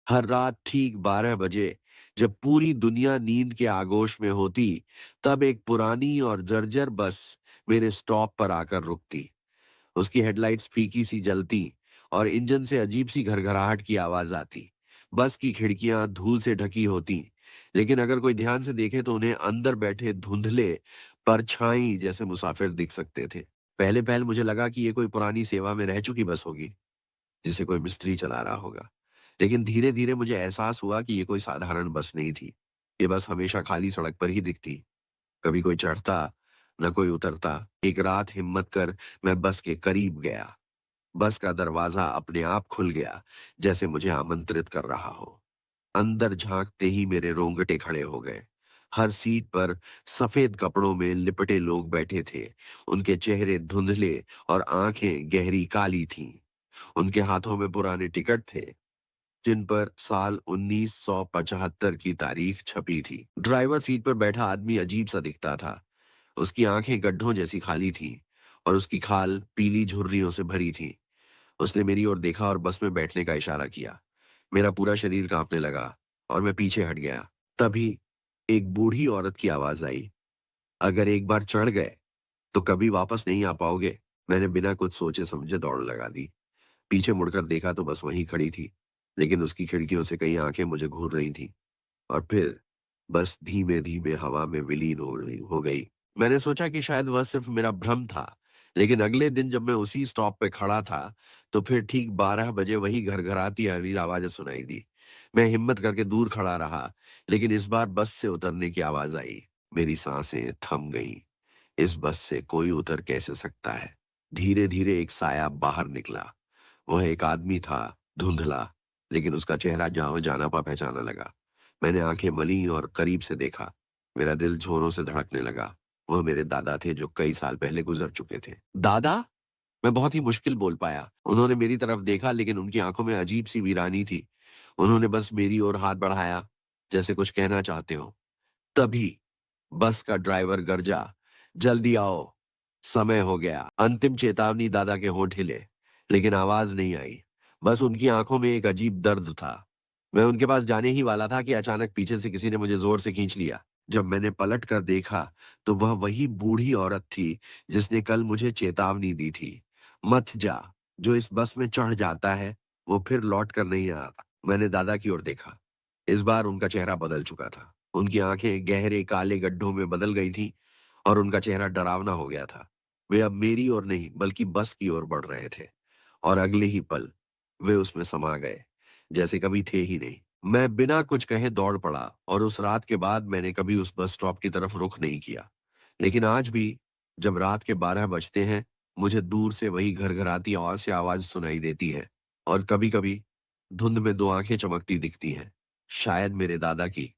हर रात ठीक 12 बजे जब पूरी दुनिया नींद के आगोश में होती, तब एक पुरानी और जर्जर बस मेरे स्टॉप पर आकर रुकती। उसकी हेडलाइट्स फीकी सी जलती और इंजन से अजीब सी घरघराहट की आवाज आती। बस की खिड़कियां धूल से ढकी होती, लेकिन अगर कोई ध्यान से देखे तो उन्हें अंदर बैठे धुंधले परछाई जैसे मुसाफिर दिख सकते थे। पहले पहल मुझे लगा कि ये कोई पुरानी सेवा में रह चुकी बस होगी, जिसे कोई मिस्त्री चला रहा होगा। लेकिन धीरे धीरे मुझे एहसास हुआ कि ये कोई साधारण बस नहीं थी। ये बस हमेशा खाली सड़क पर ही दिखती। कभी कोई चढ़ता, न कोई उतरता। एक रात हिम्मत कर मैं बस के करीब गया। बस का दरवाजा अपने आप खुल गया, जैसे मुझे आमंत्रित कर रहा हो। अंदर झांकते ही मेरे रोंगटे खड़े हो गए। हर सीट पर सफेद कपड़ों में लिपटे लोग बैठे थे। उनके चेहरे धुंधले और आंखें गहरी काली थीं। उनके हाथों में पुराने टिकट थे, जिन पर साल 1975 की तारीख छपी थी। ड्राइवर सीट पर बैठा आदमी अजीब सा दिखता था। उसकी आंखें गड्ढों जैसी खाली थीं और उसकी खाल पीली झुर्रियों से भरी थी। उसने मेरी ओर देखा और बस में बैठने का इशारा किया। मेरा पूरा शरीर कांपने लगा और मैं पीछे हट गया। तभी एक बूढ़ी औरत की आवाज आई, अगर एक बार चढ़ गए तो कभी वापस नहीं आ पाओगे। मैंने बिना कुछ सोचे समझे दौड़ लगा दी। पीछे मुड़कर देखा तो बस वहीं खड़ी थी, लेकिन उसकी खिड़कियों से कई आंखें मुझे घूर रही थीं। और फिर बस धीमे धीमे हवा में विलीन हो गई। मैंने सोचा कि शायद वह सिर्फ मेरा भ्रम था, लेकिन अगले दिन जब मैं उसी स्टॉप पे खड़ा था, तो फिर ठीक 12 बजे वही घरघराती अगली आवाजें सुनाई दी। मैं हिम्मत करके दूर खड़ा रहा, लेकिन इस बार बस से उतरने की आवाज आई। मेरी सांसें थम गईं। इस बस से कोई उतर कैसे सकता है? धीरे धीरे एक साया बाहर निकला। वह एक आदमी था, धुंधला, लेकिन उसका चेहरा जानो जाना पा पहचाना लगा। मैंने आंखें मली और करीब से देखा। मेरा दिल जोरों से धड़कने लगा। वह मेरे दादा थे, जो कई साल पहले गुजर चुके थे। दादा? मैं बहुत ही मुश्किल बोल पाया। उन्होंने मेरी तरफ देखा, लेकिन उनकी आंखों में अजीब सी वीरानी थी। उन्होंने बस मेरी ओर हाथ बढ़ाया, जैसे कुछ कहना चाहते हो। तभी बस का ड्राइवर गरजा, जल्दी आओ, समय हो गया। अंतिम चेतावनी दादा के होंठ हिले, लेकिन आवाज नहीं आई। बस उनकी आंखों में एक अजीब दर्द था। मैं उनके पास जाने ही वाला था कि अचानक पीछे से किसी ने मुझे जोर से खींच लिया। जब मैंने पलट कर देखा, तो वह वही बूढ़ी औरत थी जिसने कल मुझे चेतावनी दी थी, मत जा, जो इस बस में चढ़ जाता है वो फिर लौट कर नहीं आता। मैंने दादा की ओर देखा। इस बार उनका चेहरा बदल चुका था। उनकी आंखें गहरे काले गड्ढों में बदल गई थीं और उनका चेहरा डरावना हो गया था। वे अब मेरी ओर नहीं, बल्कि बस की ओर बढ़ रहे थे, और अगले ही पल वे उसमें समा गए, जैसे कभी थे ही नहीं। मैं बिना कुछ कहे दौड़ पड़ा और उस रात के बाद मैंने कभी उस बस स्टॉप की तरफ रुख नहीं किया। लेकिन आज भी जब रात के 12 बजते हैं, मुझे दूर से वही घरघराती आवाज से आवाज सुनाई देती है, और कभी-कभी धुंध में 2 आंखें चमकती दिखती हैं। शायद मेरे दादा की,